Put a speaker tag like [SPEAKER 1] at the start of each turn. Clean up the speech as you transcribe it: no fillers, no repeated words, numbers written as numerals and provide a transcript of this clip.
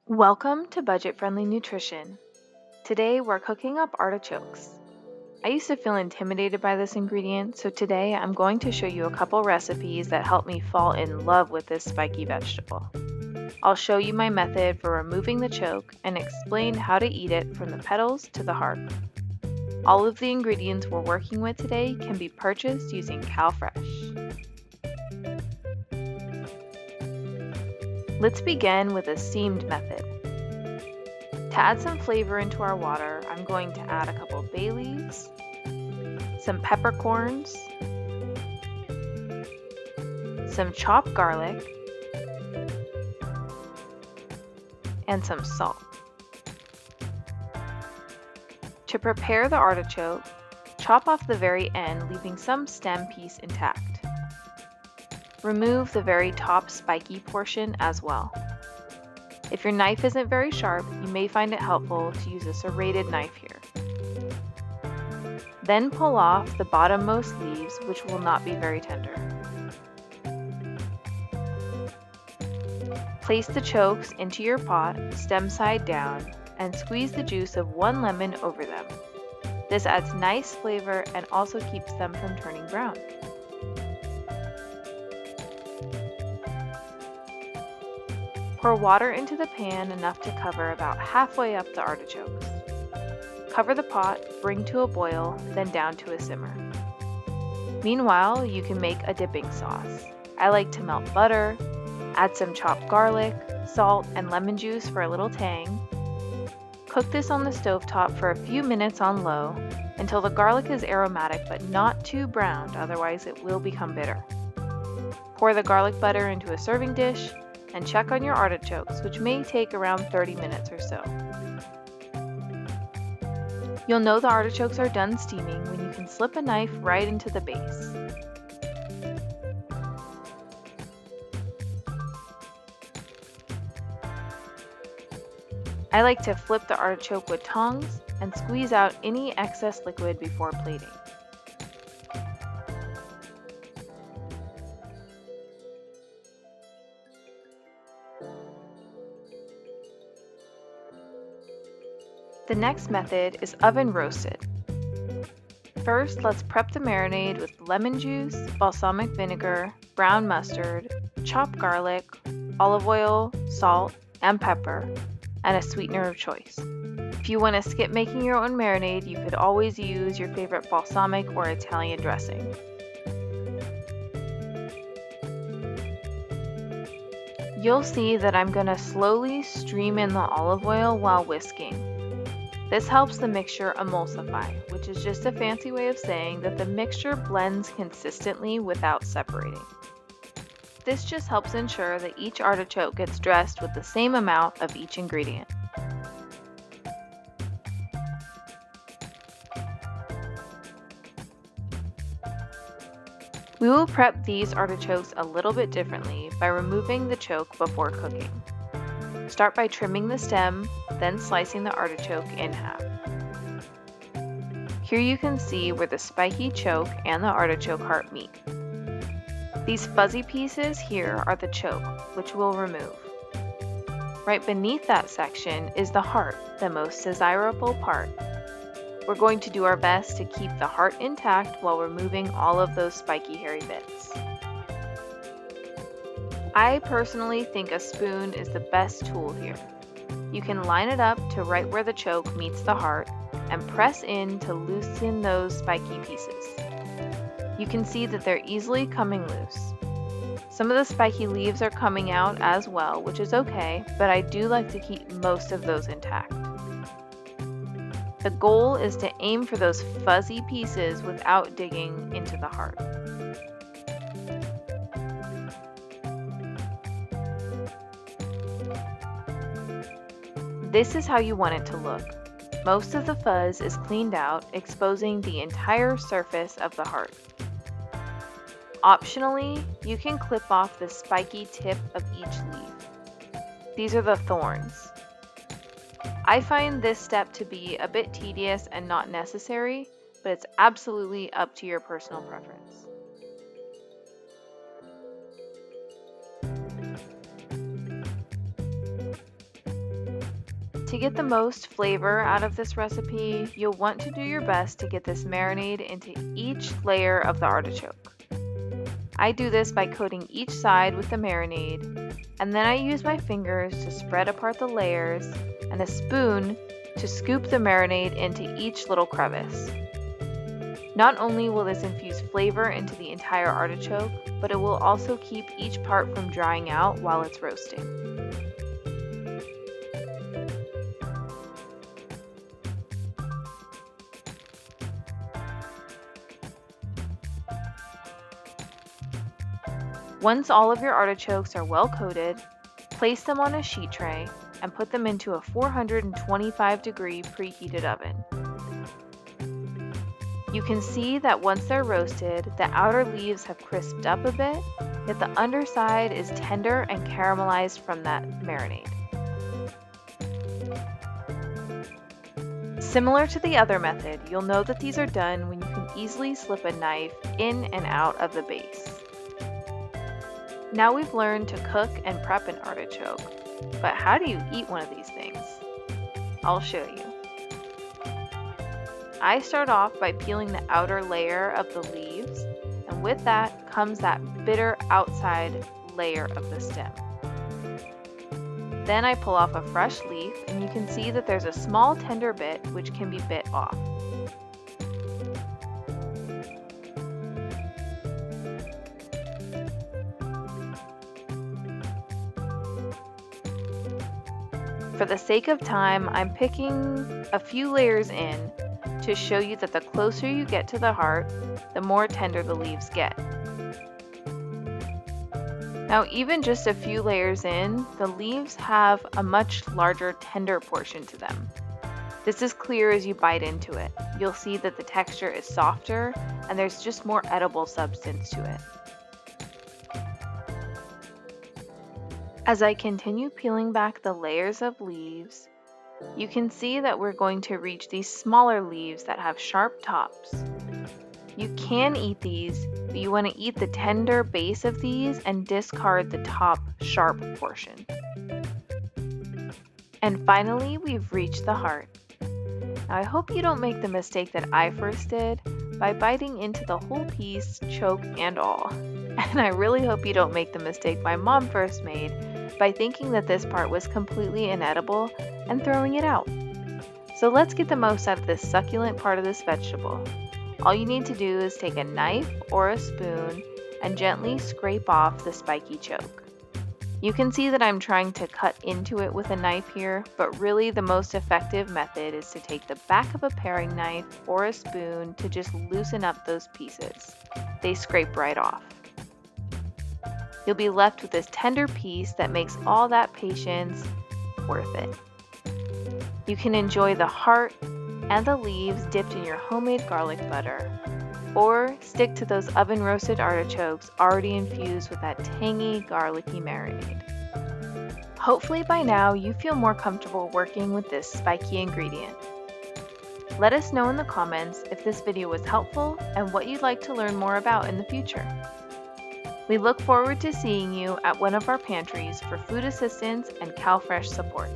[SPEAKER 1] Welcome to Budget Friendly Nutrition. Today we're cooking up artichokes. I used to feel intimidated by this ingredient, so today I'm going to show you a couple recipes that help me fall in love with this spiky vegetable. I'll show you my method for removing the choke and explain how to eat it from the petals to the heart. All of the ingredients we're working with today can be purchased using CalFresh. Let's begin with a steamed method. To add some flavor into our water, I'm going to add a couple bay leaves, some peppercorns, some chopped garlic, and some salt. To prepare the artichoke, chop off the very end, leaving some stem piece intact. Remove the very top spiky portion as well. If your knife isn't very sharp, you may find it helpful to use a serrated knife here. Then pull off the bottommost leaves, which will not be very tender. Place the chokes into your pot, stem side down, and squeeze the juice of 1 lemon over them. This adds nice flavor and also keeps them from turning brown. Pour water into the pan enough to cover about halfway up the artichokes. Cover the pot, bring to a boil, then down to a simmer. Meanwhile, you can make a dipping sauce. I like to melt butter, add some chopped garlic, salt, and lemon juice for a little tang. Cook this on the stovetop for a few minutes on low until the garlic is aromatic but not too browned, otherwise it will become bitter. Pour the garlic butter into a serving dish and check on your artichokes, which may take around 30 minutes or so. You'll know the artichokes are done steaming when you can slip a knife right into the base. I like to flip the artichoke with tongs and squeeze out any excess liquid before plating. The next method is oven roasted. First, let's prep the marinade with lemon juice, balsamic vinegar, brown mustard, chopped garlic, olive oil, salt, and pepper, and a sweetener of choice. If you want to skip making your own marinade, you could always use your favorite balsamic or Italian dressing. You'll see that I'm going to slowly stream in the olive oil while whisking. This helps the mixture emulsify, which is just a fancy way of saying that the mixture blends consistently without separating. This just helps ensure that each artichoke gets dressed with the same amount of each ingredient. We will prep these artichokes a little bit differently by removing the choke before cooking. Start by trimming the stem, then slicing the artichoke in half. Here you can see where the spiky choke and the artichoke heart meet. These fuzzy pieces here are the choke, which we'll remove. Right beneath that section is the heart, the most desirable part. We're going to do our best to keep the heart intact while removing all of those spiky hairy bits. I personally think a spoon is the best tool here. You can line it up to right where the choke meets the heart and press in to loosen those spiky pieces. You can see that they're easily coming loose. Some of the spiky leaves are coming out as well, which is okay, but I do like to keep most of those intact. The goal is to aim for those fuzzy pieces without digging into the heart. This is how you want it to look. Most of the fuzz is cleaned out, exposing the entire surface of the heart. Optionally, you can clip off the spiky tip of each leaf. These are the thorns. I find this step to be a bit tedious and not necessary, but it's absolutely up to your personal preference. To get the most flavor out of this recipe, you'll want to do your best to get this marinade into each layer of the artichoke. I do this by coating each side with the marinade, and then I use my fingers to spread apart the layers and a spoon to scoop the marinade into each little crevice. Not only will this infuse flavor into the entire artichoke, but it will also keep each part from drying out while it's roasting. Once all of your artichokes are well coated, place them on a sheet tray and put them into a 425-degree preheated oven. You can see that once they're roasted, the outer leaves have crisped up a bit, yet the underside is tender and caramelized from that marinade. Similar to the other method, you'll know that these are done when you can easily slip a knife in and out of the base. Now we've learned to cook and prep an artichoke, but how do you eat one of these things? I'll show you. I start off by peeling the outer layer of the leaves, and with that comes that bitter outside layer of the stem. Then I pull off a fresh leaf, and you can see that there's a small tender bit which can be bit off. For the sake of time, I'm picking a few layers in to show you that the closer you get to the heart, the more tender the leaves get. Now, even just a few layers in, the leaves have a much larger, tender portion to them. This is clear as you bite into it. You'll see that the texture is softer and there's just more edible substance to it. As I continue peeling back the layers of leaves, you can see that we're going to reach these smaller leaves that have sharp tops. You can eat these, but you want to eat the tender base of these and discard the top sharp portion. And finally, we've reached the heart. Now, I hope you don't make the mistake that I first did by biting into the whole piece, choke and all. And I really hope you don't make the mistake my mom first made by thinking that this part was completely inedible and throwing it out. So let's get the most out of this succulent part of this vegetable. All you need to do is take a knife or a spoon and gently scrape off the spiky choke. You can see that I'm trying to cut into it with a knife here, but really the most effective method is to take the back of a paring knife or a spoon to just loosen up those pieces. They scrape right off. You'll be left with this tender piece that makes all that patience worth it. You can enjoy the heart and the leaves dipped in your homemade garlic butter, or stick to those oven roasted artichokes already infused with that tangy garlicky marinade. Hopefully by now you feel more comfortable working with this spiky ingredient. Let us know in the comments if this video was helpful and what you'd like to learn more about in the future. We look forward to seeing you at one of our pantries for food assistance and CalFresh support.